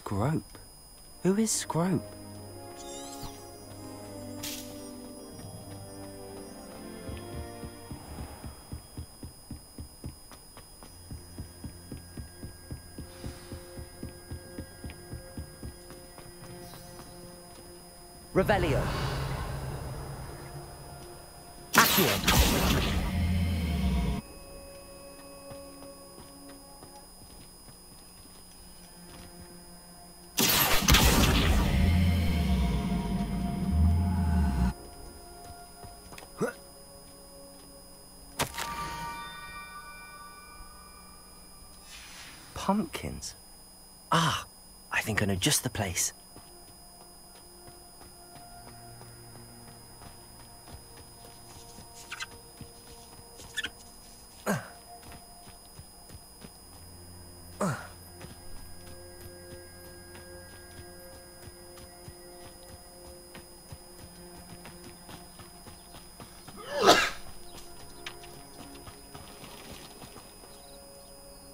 Scrope? Who is Scrope? Revelio. Accio. Pumpkins? Ah, I think I know just the place.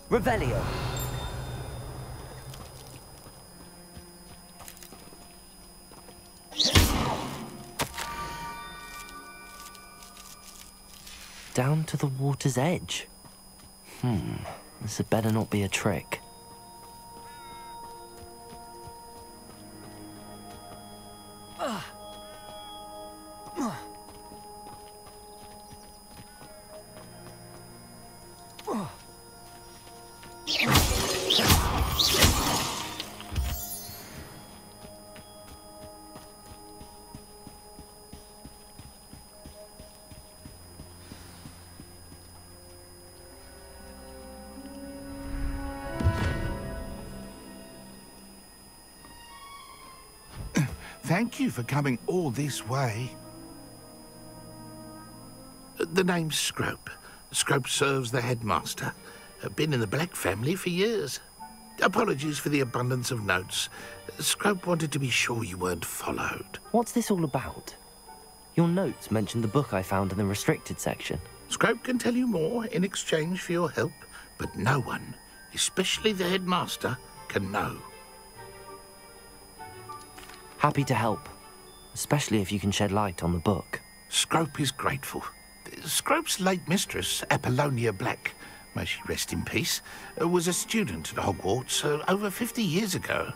Revelio. Down to the water's edge. This had better not be a trick. Thank you for coming all this way. The name's Scrope. Scrope serves the headmaster. Been in the Black family for years. Apologies for the abundance of notes. Scrope wanted to be sure you weren't followed. What's this all about? Your notes mentioned the book I found in the restricted section. Scrope can tell you more in exchange for your help, but no one, especially the headmaster, can know. Happy to help, especially if you can shed light on the book. Scrope is grateful. Scrope's late mistress, Apollonia Black, may she rest in peace, was a student at Hogwarts over 50 years ago.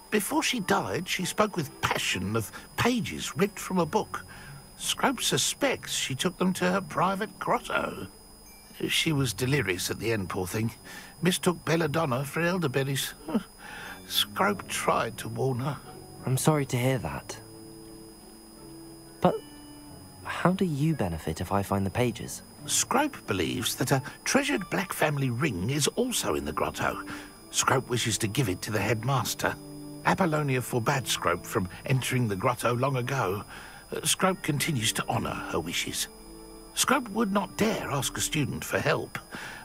Before she died, she spoke with passion of pages ripped from a book. Scrope suspects she took them to her private grotto. She was delirious at the end, poor thing. Mistook belladonna for elderberries. Scrope tried to warn her. I'm sorry to hear that. But how do you benefit if I find the pages? Scrope believes that a treasured Black family ring is also in the grotto. Scrope wishes to give it to the headmaster. Apollonia forbade Scrope from entering the grotto long ago. Scrope continues to honour her wishes. Scrope would not dare ask a student for help,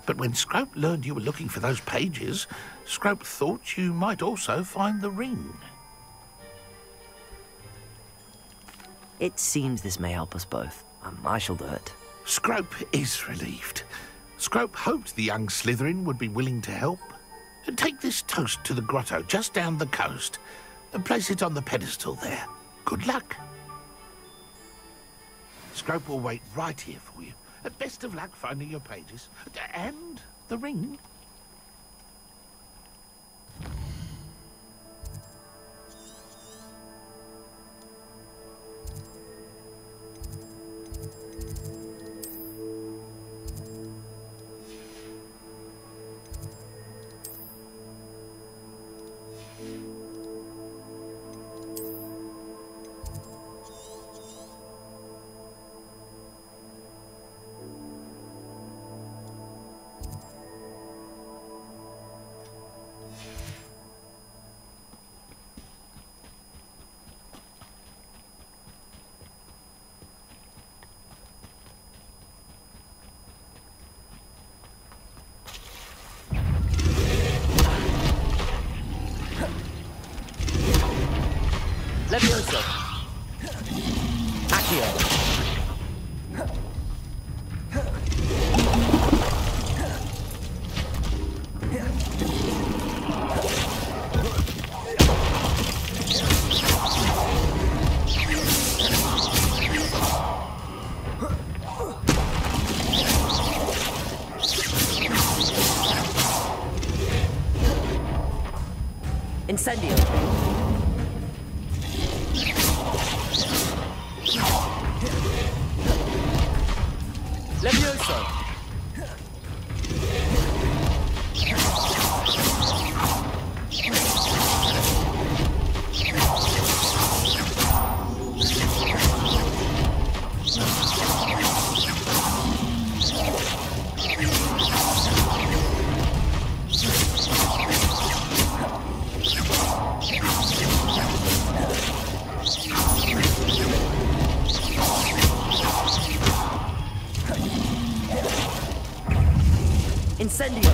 but when Scrope learned you were looking for those pages, Scrope thought you might also find the ring. It seems this may help us both. I shall do it. Scrope is relieved. Scrope hoped the young Slytherin would be willing to help. Take this toast to the grotto just down the coast and place it on the pedestal there. Good luck. Scrope will wait right here for you. Best of luck finding your pages. And the ring. Levioso. Accio. Incendio. Levioso. Incendio.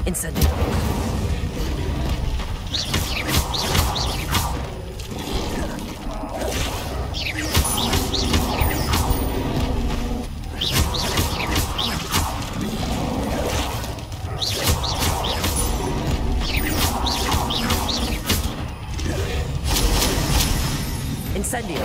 Incendio. Incendio.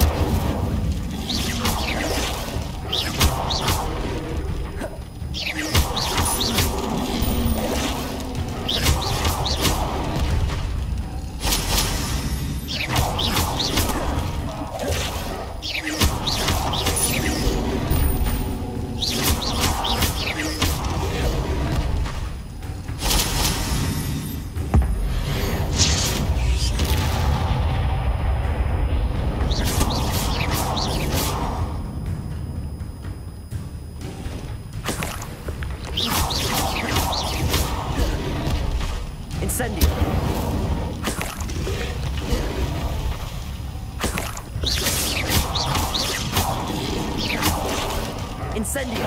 Incendio. Incendio.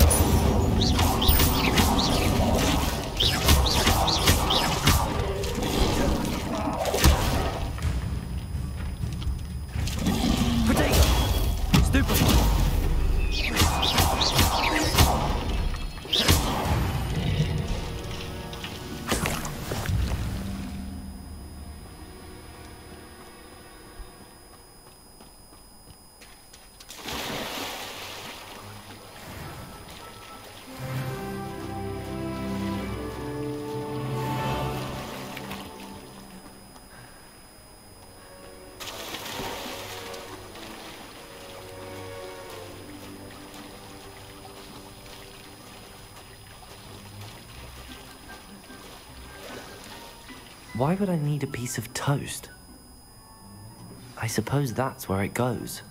Potato. Stupefy. Why would I need a piece of toast? I suppose that's where it goes.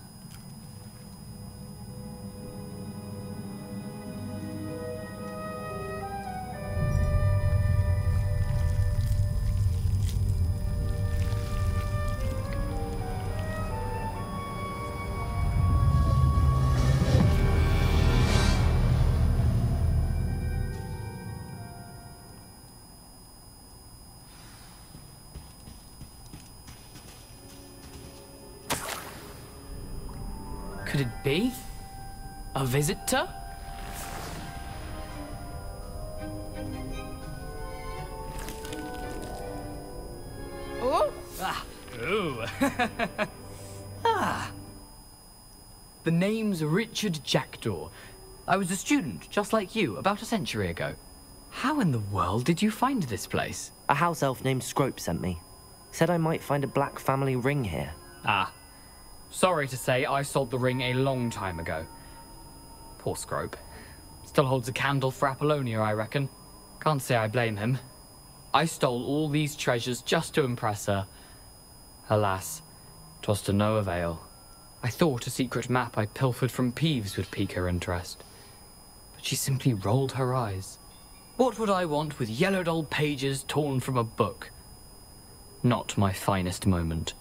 Could it be? A visitor? Oh! Ah! Ooh! Ah! The name's Richard Jackdaw. I was a student, just like you, about a century ago. How in the world did you find this place? A house elf named Scrope sent me. Said I might find a black family ring here. Ah. Sorry to say, I sold the ring a long time ago. Poor Scrope. Still holds a candle for Apollonia, I reckon. Can't say I blame him. I stole all these treasures just to impress her. Alas, 'twas to no avail. I thought a secret map I pilfered from Peeves would pique her interest. but she simply rolled her eyes. What would I want with yellowed old pages torn from a book? Not my finest moment.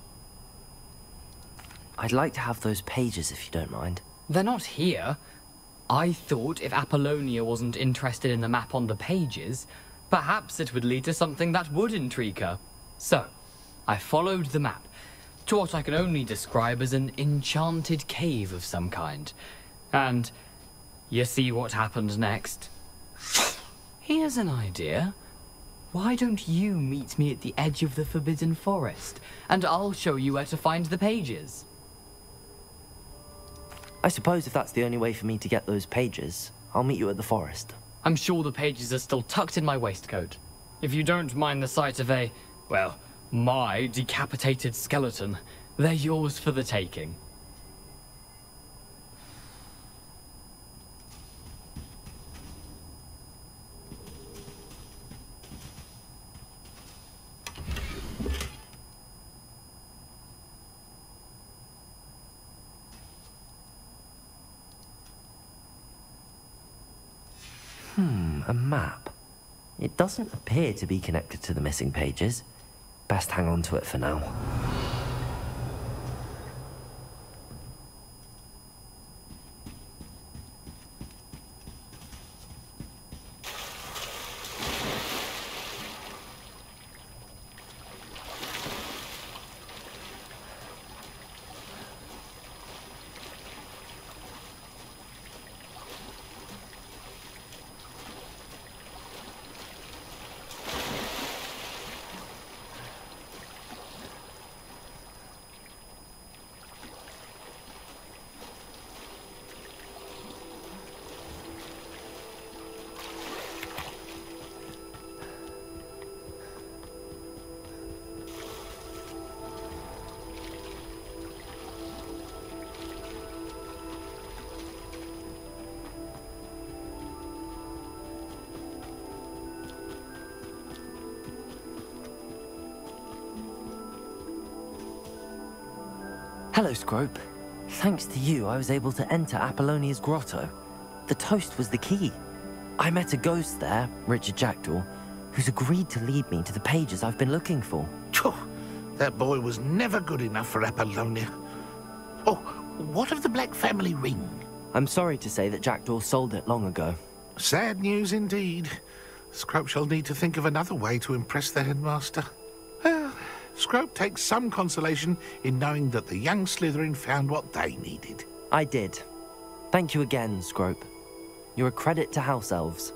I'd like to have those pages if you don't mind. They're not here. I thought if Apollonia wasn't interested in the map on the pages, perhaps it would lead to something that would intrigue her. So, I followed the map to what I can only describe as an enchanted cave of some kind. And you see what happened next? Here's an idea. Why don't you meet me at the edge of the Forbidden Forest, and I'll show you where to find the pages? I suppose if that's the only way for me to get those pages, I'll meet you at the forest. I'm sure the pages are still tucked in my waistcoat. If you don't mind the sight of a, well, my decapitated skeleton, they're yours for the taking. A map. It doesn't appear to be connected to the missing pages. Best hang on to it for now. Hello, Scrope. Thanks to you, I was able to enter Apollonia's grotto. The toast was the key. I met a ghost there, Richard Jackdaw, who's agreed to lead me to the pages I've been looking for. Phew, that boy was never good enough for Apollonia. Oh, what of the Black family ring? I'm sorry to say that Jackdaw sold it long ago. Sad news indeed. Scrope shall need to think of another way to impress the headmaster. Well, Scrope takes some consolation in knowing that the young Slytherin found what they needed. I did. Thank you again, Scrope. You're a credit to House Elves.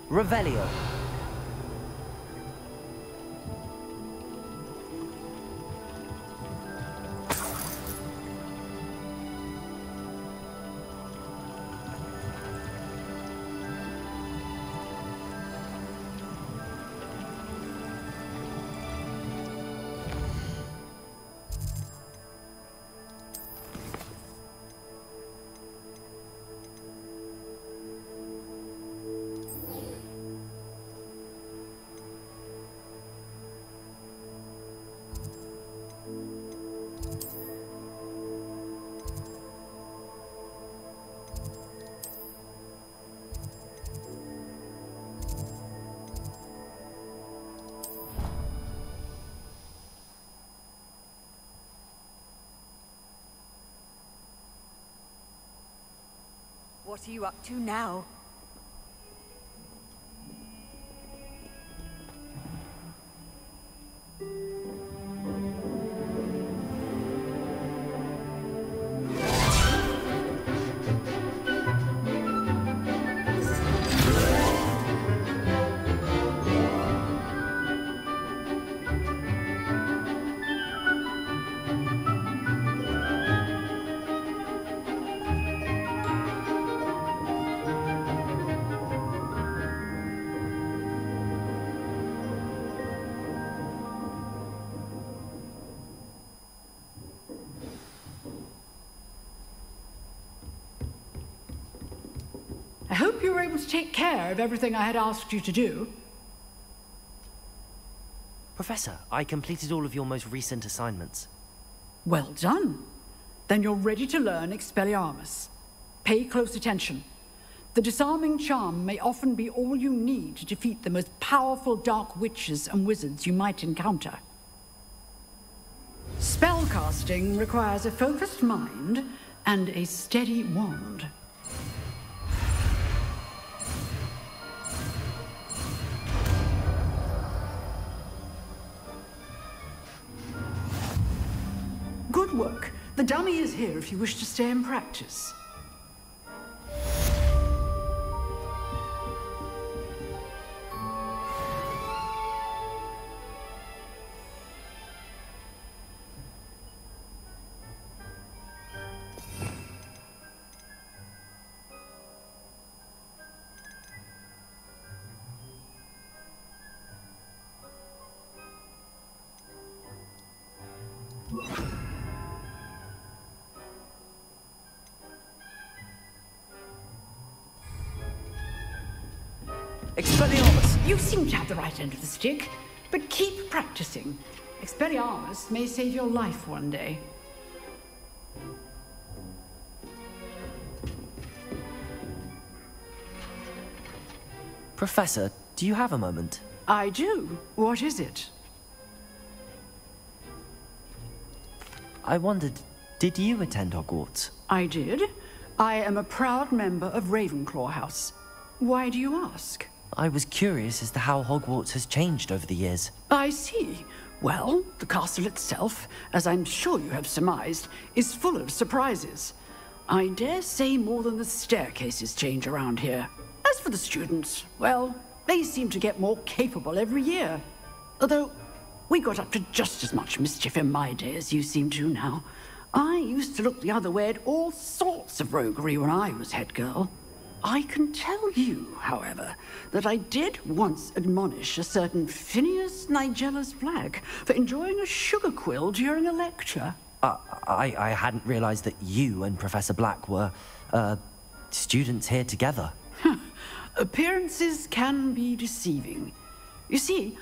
Revelio. What are you up to now? I hope you were able to take care of everything I had asked you to do. Professor, I completed all of your most recent assignments. Well done. Then you're ready to learn Expelliarmus. Pay close attention. The disarming charm may often be all you need to defeat the most powerful dark witches and wizards you might encounter. Spellcasting requires a focused mind and a steady wand. Good work. The dummy is here if you wish to stay and practice. Expelliarmus! You seem to have the right end of the stick, but keep practicing. Expelliarmus may save your life one day. Professor, do you have a moment? I do. What is it? I wondered, did you attend Hogwarts? I did. I am a proud member of Ravenclaw House. Why do you ask? I was curious as to how Hogwarts has changed over the years. I see. Well, the castle itself, as I'm sure you have surmised, is full of surprises. I dare say more than the staircases change around here. As for the students, well, they seem to get more capable every year. Although, we got up to just as much mischief in my day as you seem to now. I used to look the other way at all sorts of roguery when I was head girl. I can tell you, however, that I did once admonish a certain Phineas Nigella's Black for enjoying a sugar quill during a lecture. I hadn't realized that you and Professor Black were, students here together. Appearances can be deceiving. You see,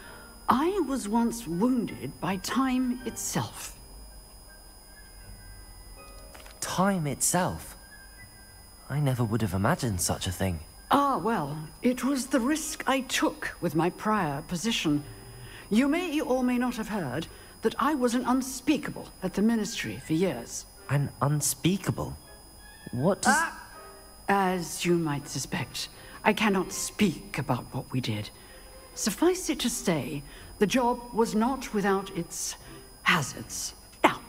I was once wounded by time itself. Time itself? I never would have imagined such a thing. Ah, well, it was the risk I took with my prior position. You may or may not have heard that I was an unspeakable at the Ministry for years. An unspeakable? What does... As you might suspect, I cannot speak about what we did. Suffice it to say, the job was not without its hazards. Now,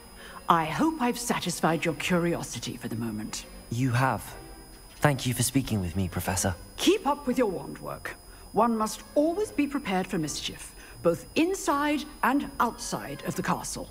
I hope I've satisfied your curiosity for the moment. You have. Thank you for speaking with me, Professor. Keep up with your wand work. One must always be prepared for mischief, both inside and outside of the castle.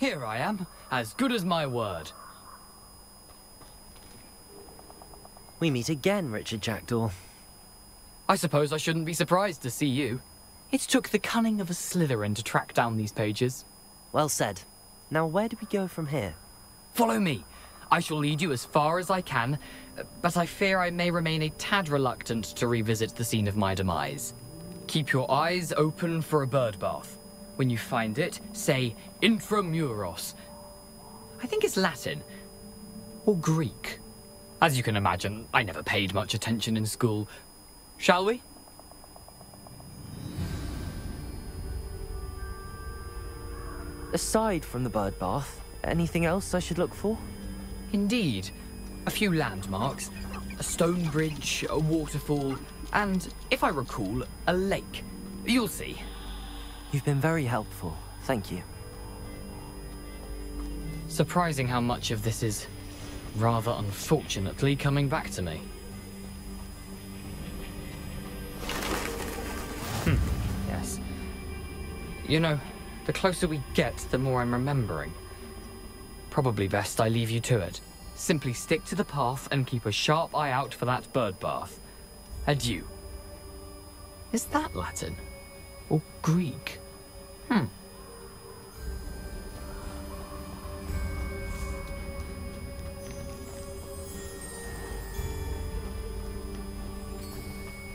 Here I am, as good as my word. We meet again, Richard Jackdaw. I suppose I shouldn't be surprised to see you. It took the cunning of a Slytherin to track down these pages. Well said. Now where do we go from here? Follow me. I shall lead you as far as I can, but I fear I may remain a tad reluctant to revisit the scene of my demise. Keep your eyes open for a bird bath. When you find it, say intramuros. I think it's Latin. Or Greek. As you can imagine, I never paid much attention in school. Shall we? Aside from the bird bath, anything else I should look for? Indeed. A few landmarks, a stone bridge, a waterfall, and, if I recall, a lake. You'll see. You've been very helpful. Thank you. Surprising how much of this is, rather unfortunately, coming back to me. Yes. You know, the closer we get, the more I'm remembering. Probably best I leave you to it. Simply stick to the path and keep a sharp eye out for that bird bath. Adieu. Is that Latin? Or Greek?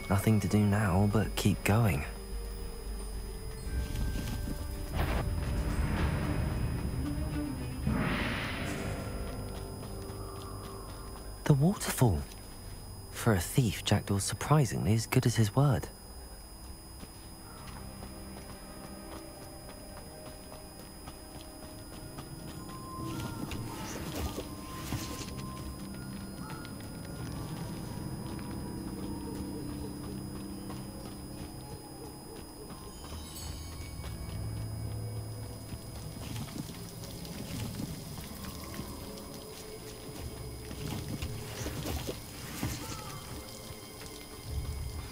Nothing to do now but keep going. The waterfall. For a thief, Jackdaw's surprisingly as good as his word.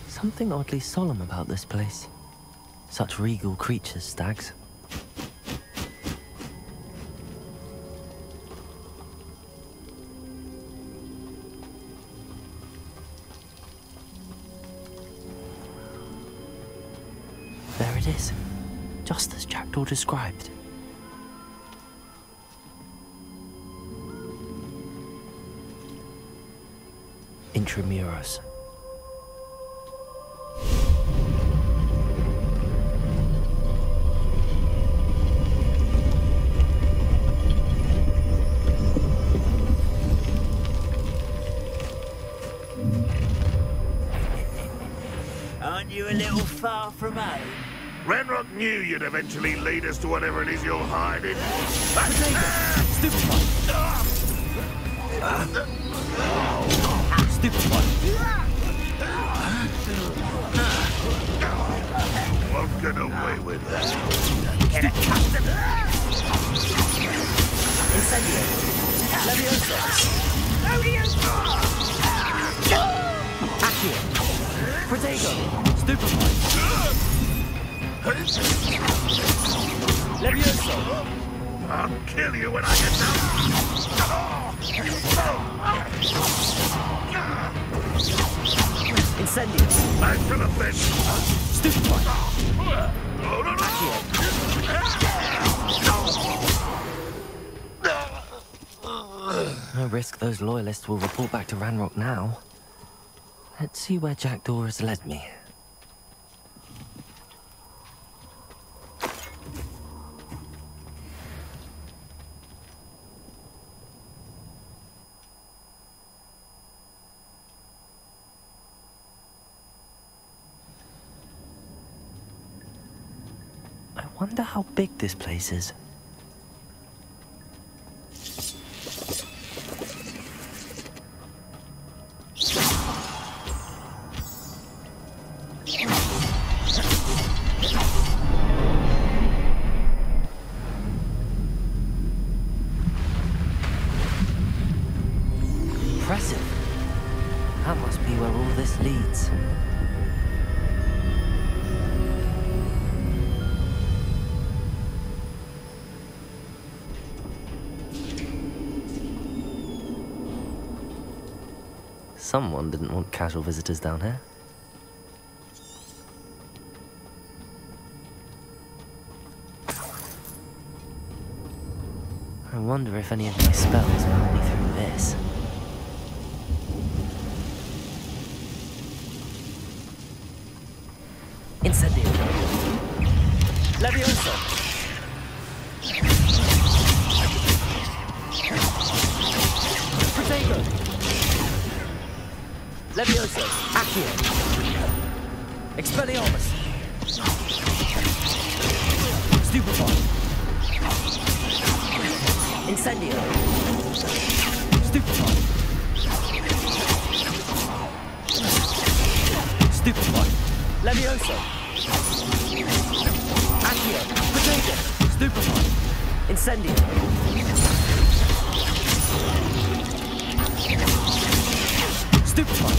Something oddly solemn about this place. Such regal creatures, stags. There it is, just as Jackdaw described. Intramuros. Aren't you a little far from home? Ranrock knew you'd eventually lead us to whatever it is you're hiding. Stupid one! Stupid one! Won't get away with that. Get accustomed. Incendio. Levioso. Accio! Protego! Stupid one! Levioso. I'll kill you when I get down. Incendio! Back to the bench. Stupid one! No risk those loyalists will report back to Ranrock now. Let's see where Jackdaw has led me. I wonder how big this place is. Impressive. That must be where all this leads. Someone didn't want casual visitors down here. I wonder if any of my spells will help me through this. Incendio. Levioso. Protego. Levioso. Accio. Expelliarmus. Stupefy. Incendio. Stupefy. Stupefy. Levioso. Accio. Protego. Stupefy. Incendio. Stupefy.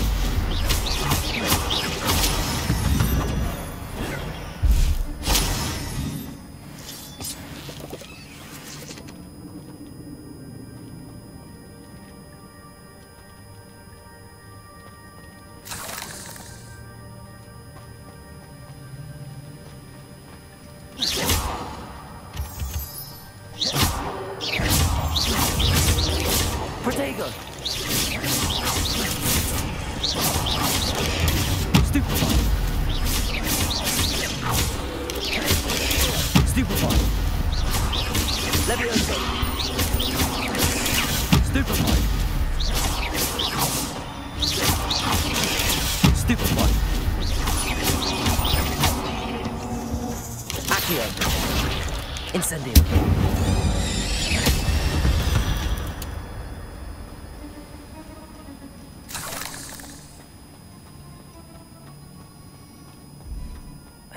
Protego. Stupefy. Stupefy. Levioso. Stupefy. Stupefy. Accio. Incendio.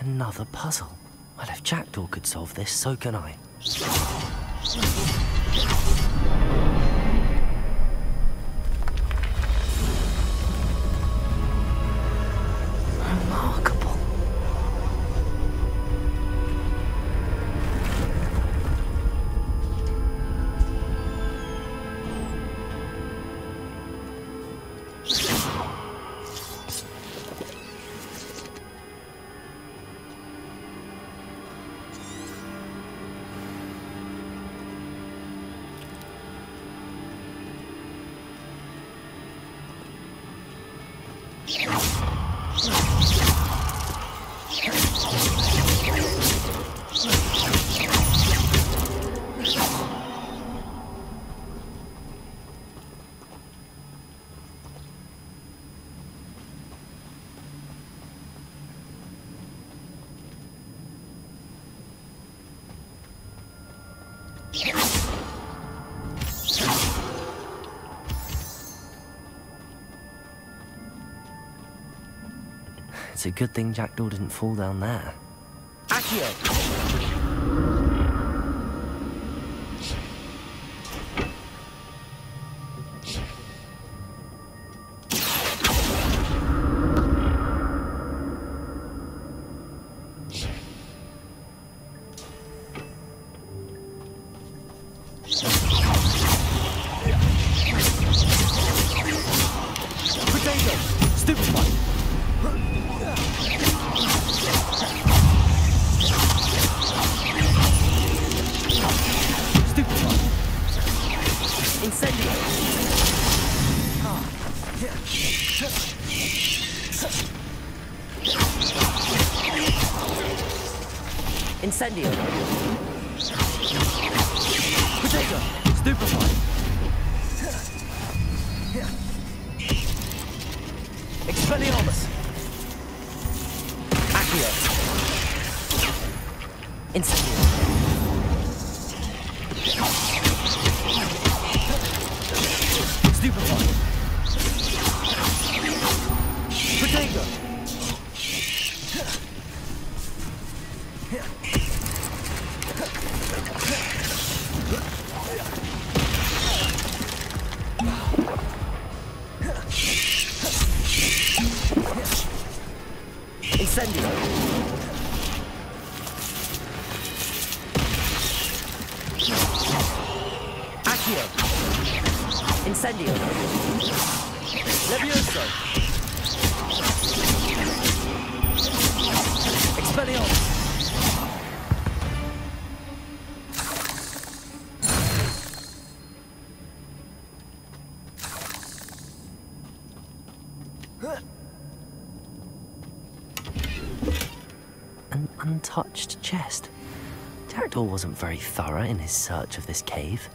Another puzzle. Well, if Jackdaw could solve this, so can I. Remarkable. It's a good thing Jackdaw didn't fall down there. Accio! Protego! Stupefy! Incendio! Incendio! Protego! Stupefy! Expelliarmus! Accio! Incendio! Stupefy! Protego! Incendio! Accio! Incendio! Levioso! Expelliarmus! An untouched chest. Jackdaw wasn't very thorough in his search of this cave.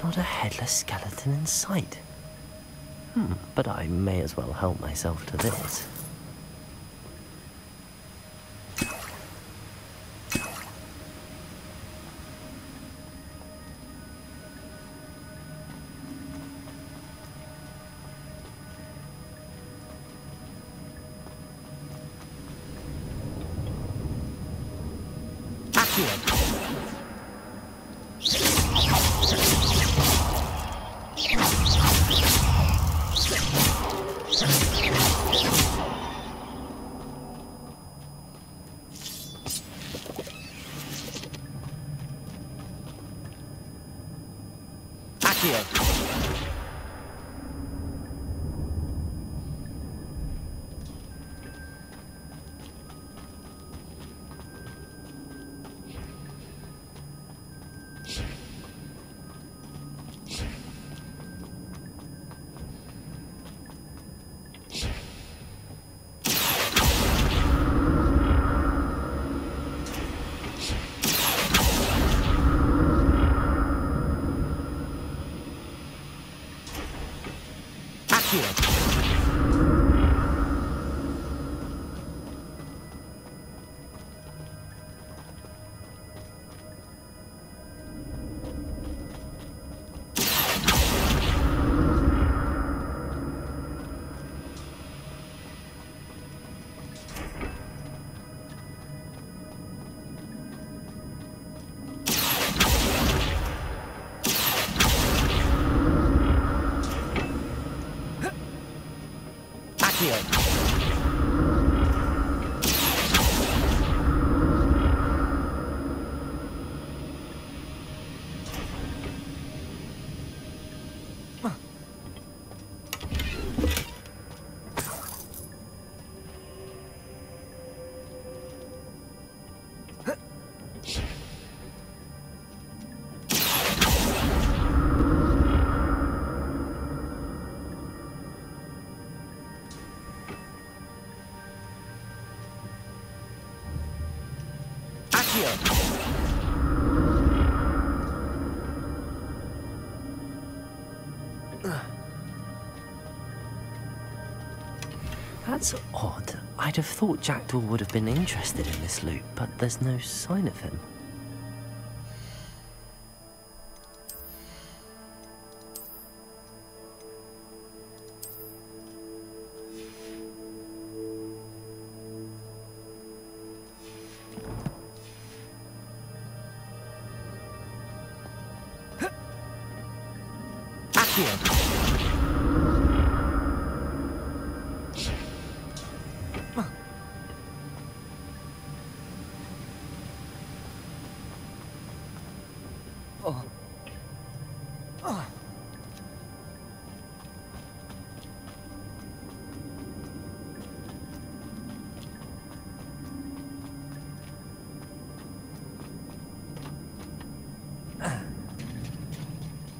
Not a headless skeleton in sight. But I may as well help myself to this. That's odd. I'd have thought Jackdaw would have been interested in this loot, but there's no sign of him.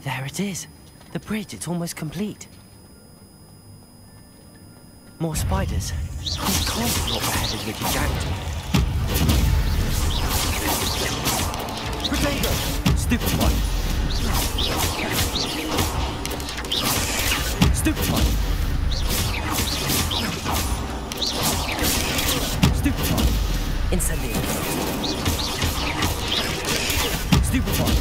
There it is. The bridge, it's almost complete. More spiders. These can't be what beheaded Richard Jackdaw. Potato! Stupid one. Stupid one. Stupid one. Incendiary. Stupid one.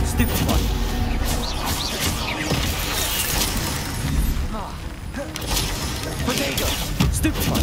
Stupid one. Potato! Protego! Stupefy!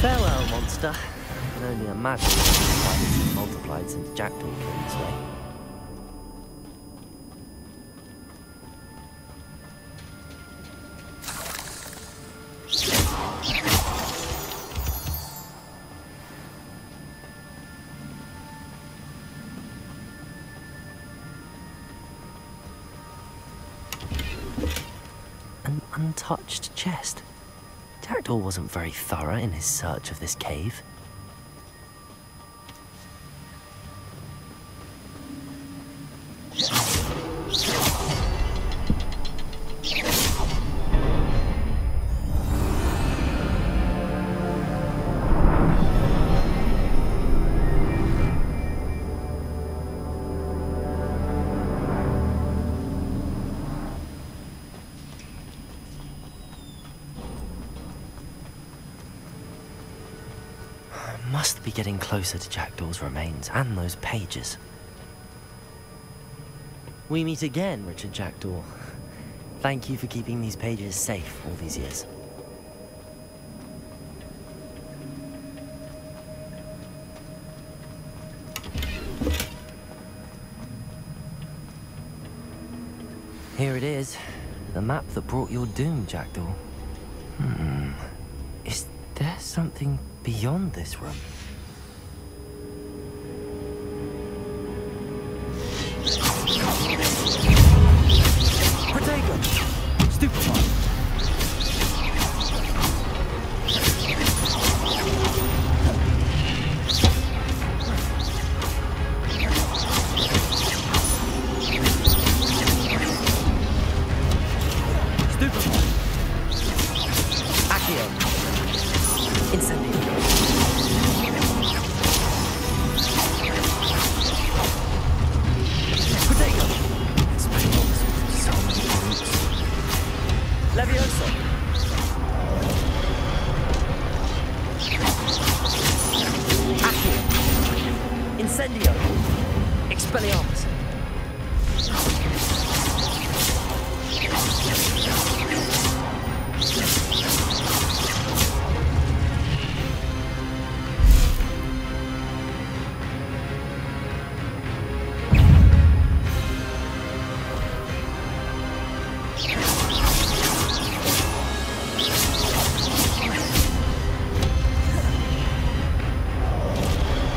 Farewell, monster. I can only imagine it's multiplied since Jackdaw came this way. An untouched chest. Jackdaw wasn't very thorough in his search of this cave. Must be getting closer to Jackdaw's remains and those pages. We meet again, Richard Jackdaw. Thank you for keeping these pages safe all these years. Here it is, the map that brought your doom, Jackdaw. Is there something beyond this room? Protego! Stupefy! Stupefy! Accio! Incendio! Protego! It's been so many groups. Levioso! Accio! Incendio! Expelliarmus!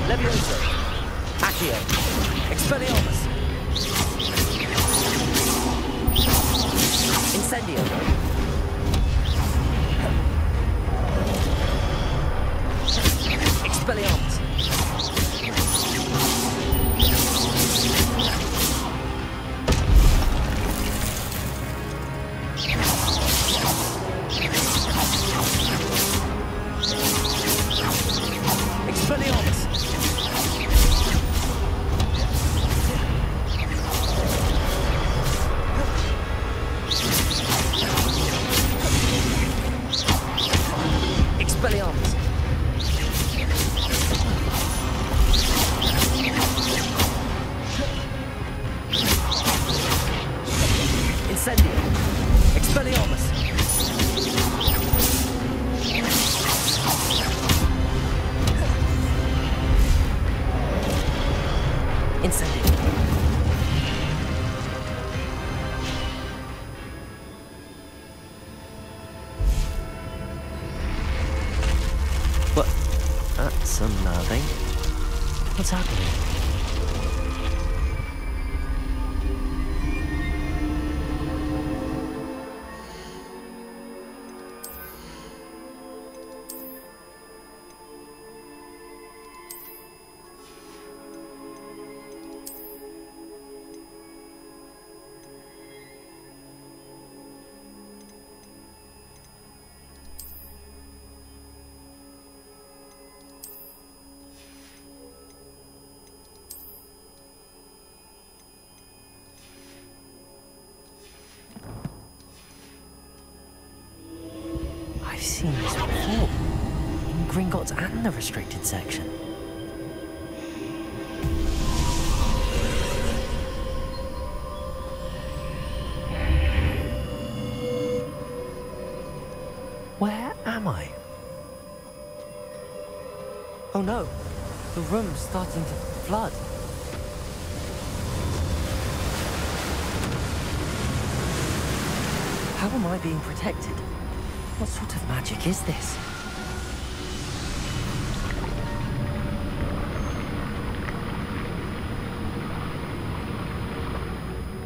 Levioso! Accio! Expelliarmus! Incendio! Expelliarmus! Expelliarmus! That's unnerving. What's happening? I've seen this before. In Gringotts and the restricted section. Where am I? Oh no, the room's starting to flood. How am I being protected? What sort of magic is this?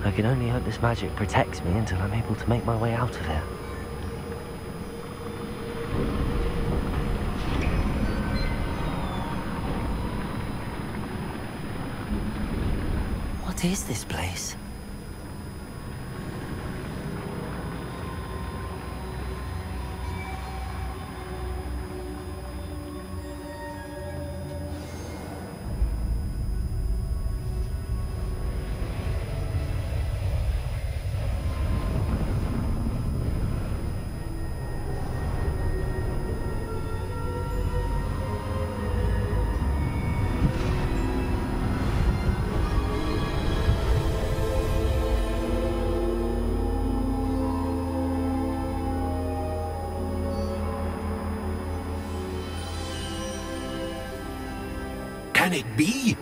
I can only hope this magic protects me until I'm able to make my way out of here. What is this place? Can it be?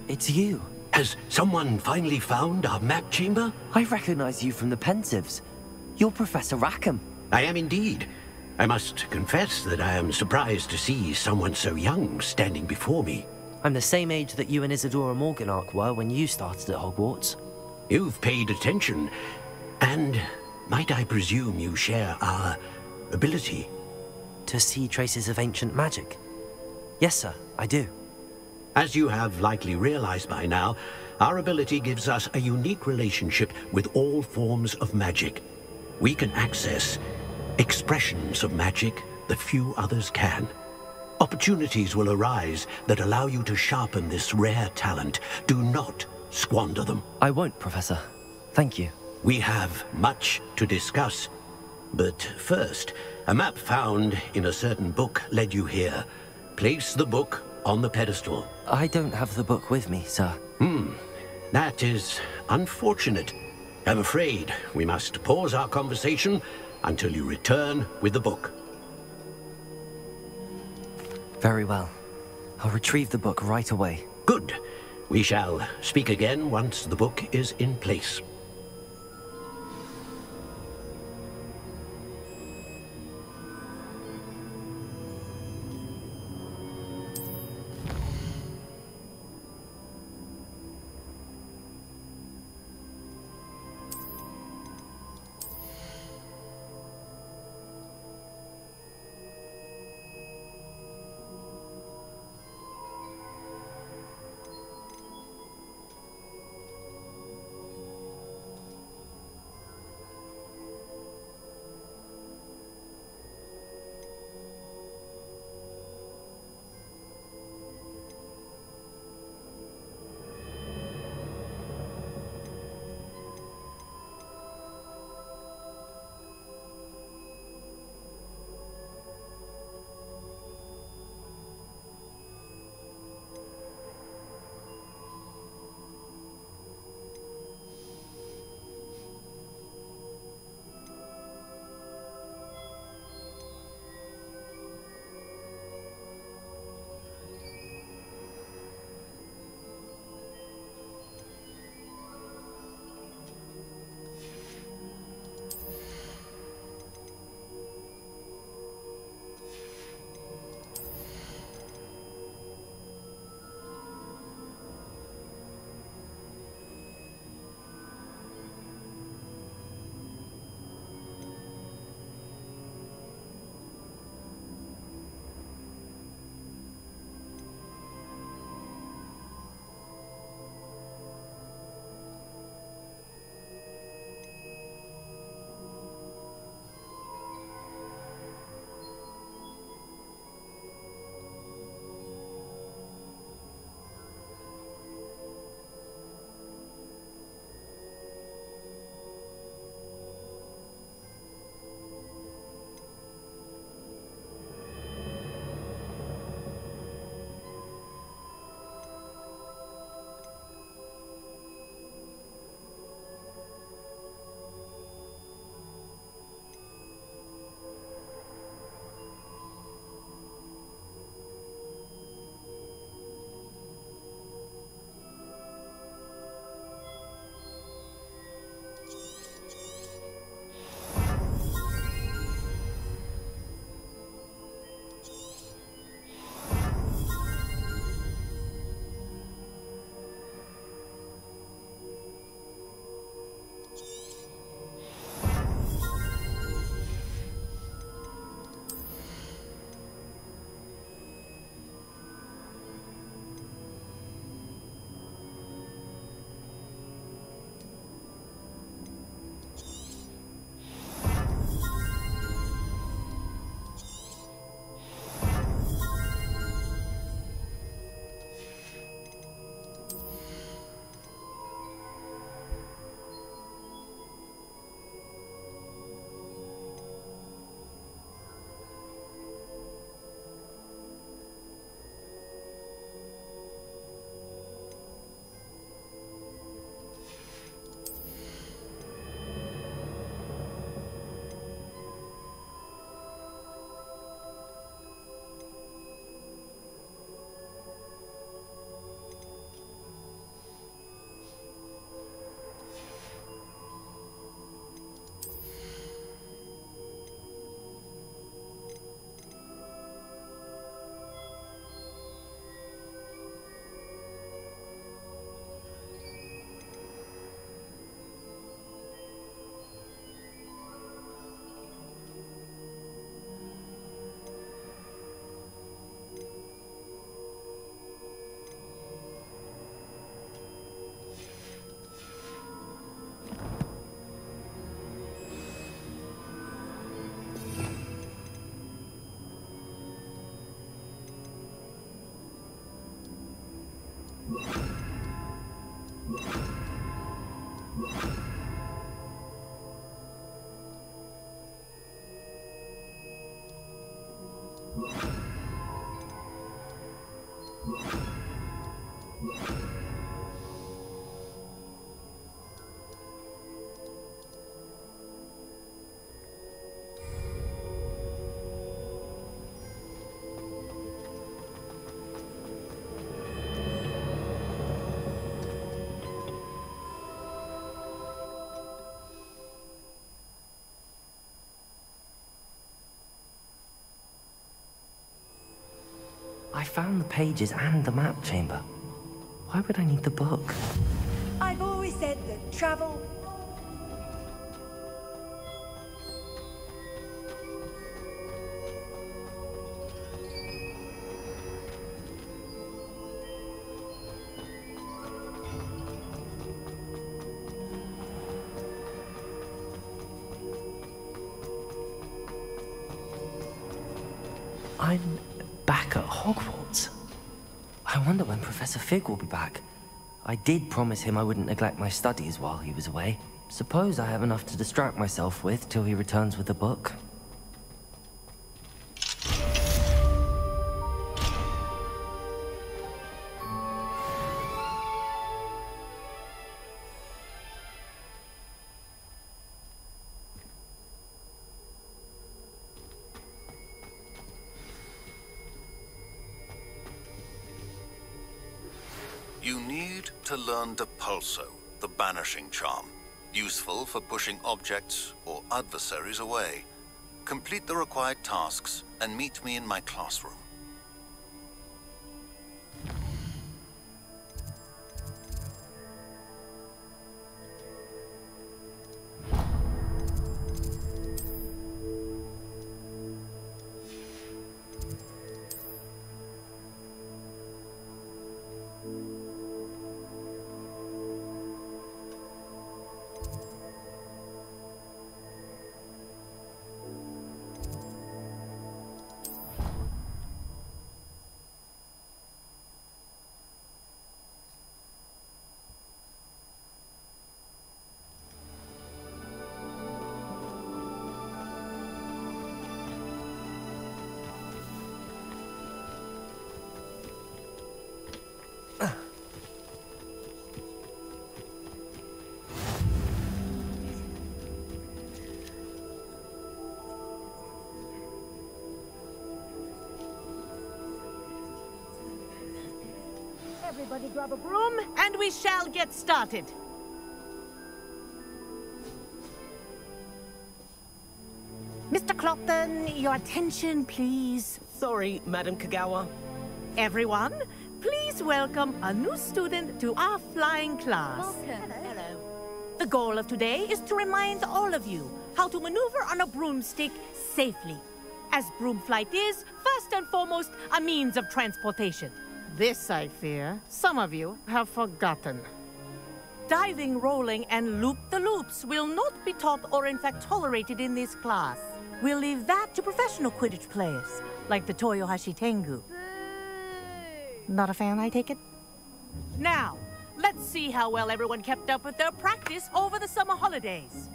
It's you. Has someone finally found our map chamber? I recognize you from the Pensives. You're Professor Rackham. I am indeed. I must confess that I am surprised to see someone so young standing before me. I'm the same age that you and Isadora Morganach were when you started at Hogwarts. You've paid attention, and might I presume you share our ability? To see traces of ancient magic? Yes, sir, I do. As you have likely realized by now, our ability gives us a unique relationship with all forms of magic. We can access expressions of magic that few others can. Opportunities will arise that allow you to sharpen this rare talent. Do not squander them. I won't, Professor. Thank you. We have much to discuss. But first, a map found in a certain book led you here. Place the book on the pedestal. I don't have the book with me, sir. That is unfortunate. I'm afraid we must pause our conversation until you return with the book. Very well. I'll retrieve the book right away. Good. We shall speak again once the book is in place. I found the pages and the map chamber. Why would I need the book? I've always said that travel... I'm back at Hogwarts. I wonder when Professor Fig will be back. I did promise him I wouldn't neglect my studies while he was away. Suppose I have enough to distract myself with till he returns with the book. You need to learn Depulso, the banishing charm. Useful for pushing objects or adversaries away. Complete the required tasks and meet me in my classroom. Everybody grab a broom, and we shall get started. Mr. Clopton, your attention, please. Sorry, Madam Kagawa. Everyone, please welcome a new student to our flying class. Welcome. Hello. The goal of today is to remind all of you how to maneuver on a broomstick safely, as broom flight is, first and foremost, a means of transportation. This, I fear, some of you have forgotten. Diving, rolling, and loop-the-loops will not be taught or in fact tolerated in this class. We'll leave that to professional Quidditch players, like the Toyohashi Tengu. Not a fan, I take it? Now, let's see how well everyone kept up with their practice over the summer holidays.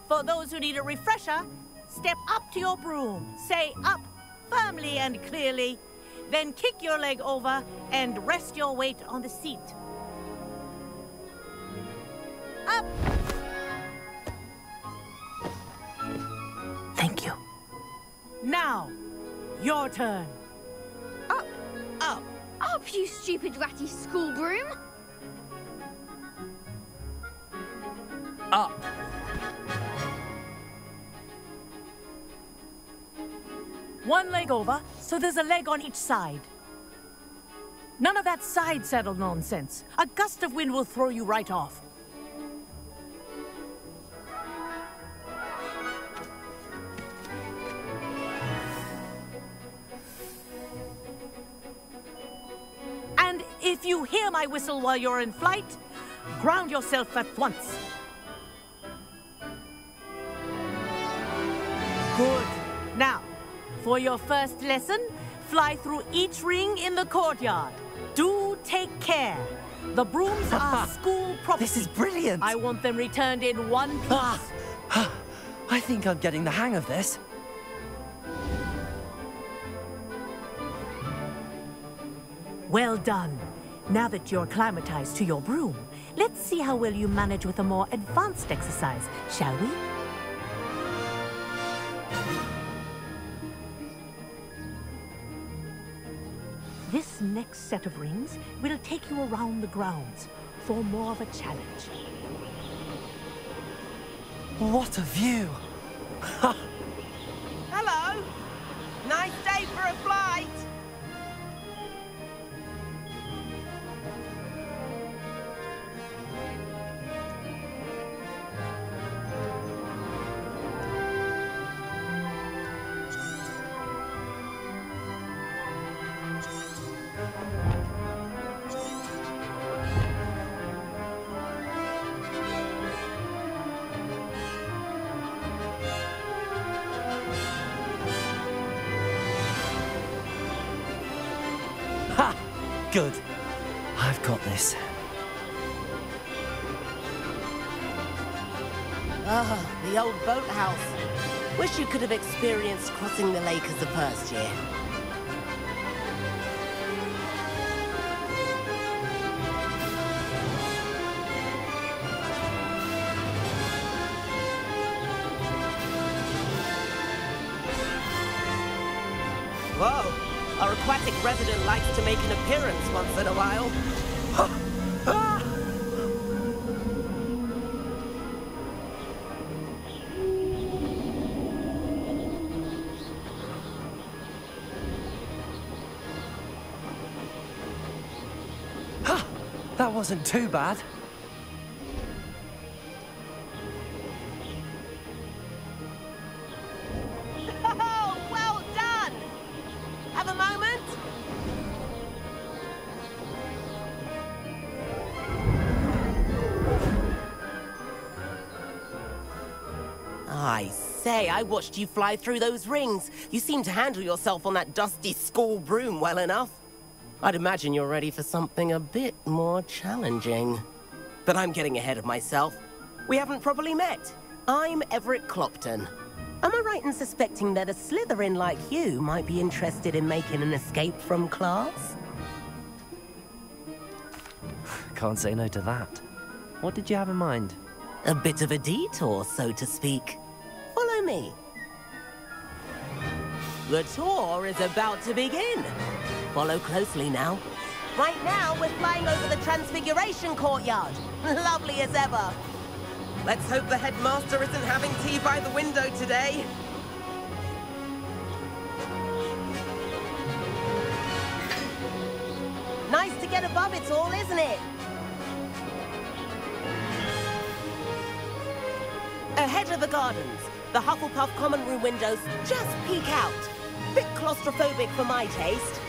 For those who need a refresher, step up to your broom, say up firmly and clearly, then kick your leg over and rest your weight on the seat. Up! Thank you. Now, your turn. Up, Up. up, you stupid ratty school broom. Up. One leg over, so there's a leg on each side. None of that side saddle nonsense. A gust of wind will throw you right off. And if you hear my whistle while you're in flight, ground yourself at once. Good. Now, for your first lesson, fly through each ring in the courtyard. Do take care. The brooms are school property. This is brilliant. I want them returned in one piece. I think I'm getting the hang of this. Well done. Now that you're acclimatized to your broom, let's see how well you manage with a more advanced exercise, shall we? This next set of rings will take you around the grounds for more of a challenge. What a view! Hello! Nice day for a flight! Good. I've got this. Ah, the old boathouse. Wish you could have experienced crossing the lake as the first year. Whoa! Our aquatic resident likes to make an appearance once in a while. That wasn't too bad. Oh, well done! Have a moment? I say, I watched you fly through those rings. You seem to handle yourself on that dusty school broom well enough. I'd imagine you're ready for something a bit more challenging. But I'm getting ahead of myself. We haven't properly met. I'm Everett Clopton. Am I right in suspecting that a Slytherin like you might be interested in making an escape from class? Can't say no to that. What did you have in mind? A bit of a detour, so to speak. Follow me. The tour is about to begin. Follow closely now. Right now, we're flying over the Transfiguration Courtyard. Lovely as ever. Let's hope the headmaster isn't having tea by the window today. Nice to get above it all, isn't it? Ahead of the gardens, the Hufflepuff common room windows just peek out. Bit claustrophobic for my taste.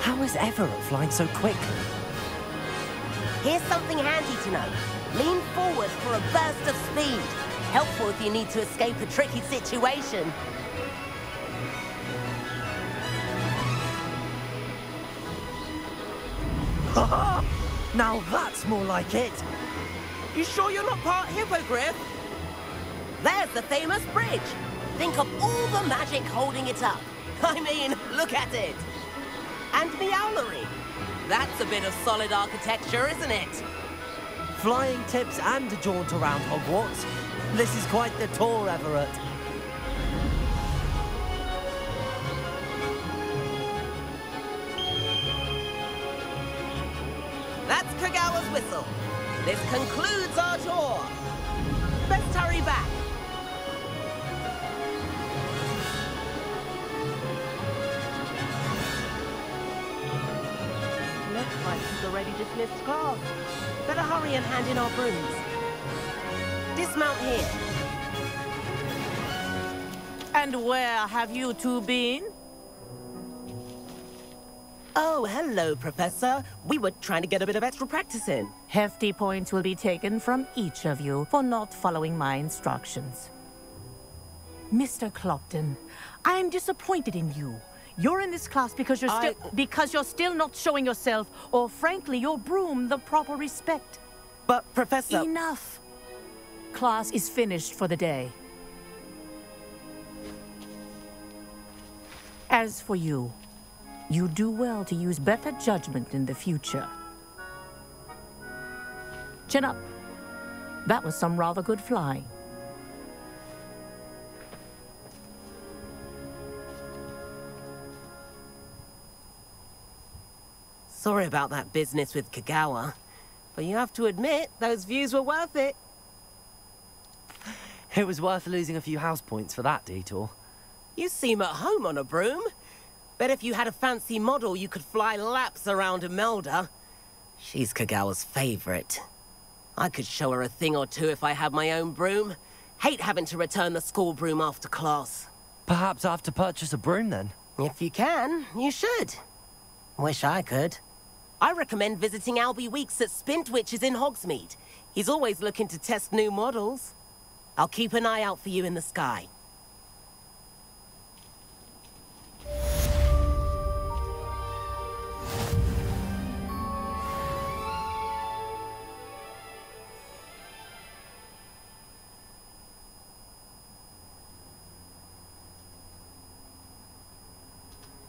How is Everett flying so quickly? Here's something handy to know. Lean forward for a burst of speed. Helpful if you need to escape a tricky situation. Now that's more like it. You sure you're not part hippogriff? There's the famous bridge. Think of all the magic holding it up. I mean, look at it. And Meowlery. That's a bit of solid architecture, isn't it? Flying tips and a jaunt around Hogwarts. This is quite the tour, Everett. That's Kagawa's whistle. This concludes our tour. Best hurry back. Looks like she's already dismissed class. Better hurry and hand in our brooms. Dismount here. And where have you two been? Oh, hello, Professor. We were trying to get a bit of extra practice in. Hefty points will be taken from each of you for not following my instructions. Mr. Clopton, I am disappointed in you. You're in this class because you're still not showing yourself, or frankly, your broom the proper respect. But, Professor... Enough. Class is finished for the day. As for you, you do well to use better judgment in the future. Chin up. That was some rather good flying. Sorry about that business with Kagawa, but you have to admit, those views were worth it. It was worth losing a few house points for that detour. You seem at home on a broom. Bet if you had a fancy model, you could fly laps around Imelda. She's Kagawa's favorite. I could show her a thing or two if I had my own broom. Hate having to return the school broom after class. Perhaps I have to purchase a broom then? If you can, you should. Wish I could. I recommend visiting Albie Weeks at Spintwitches in Hogsmeade. He's always looking to test new models. I'll keep an eye out for you in the sky.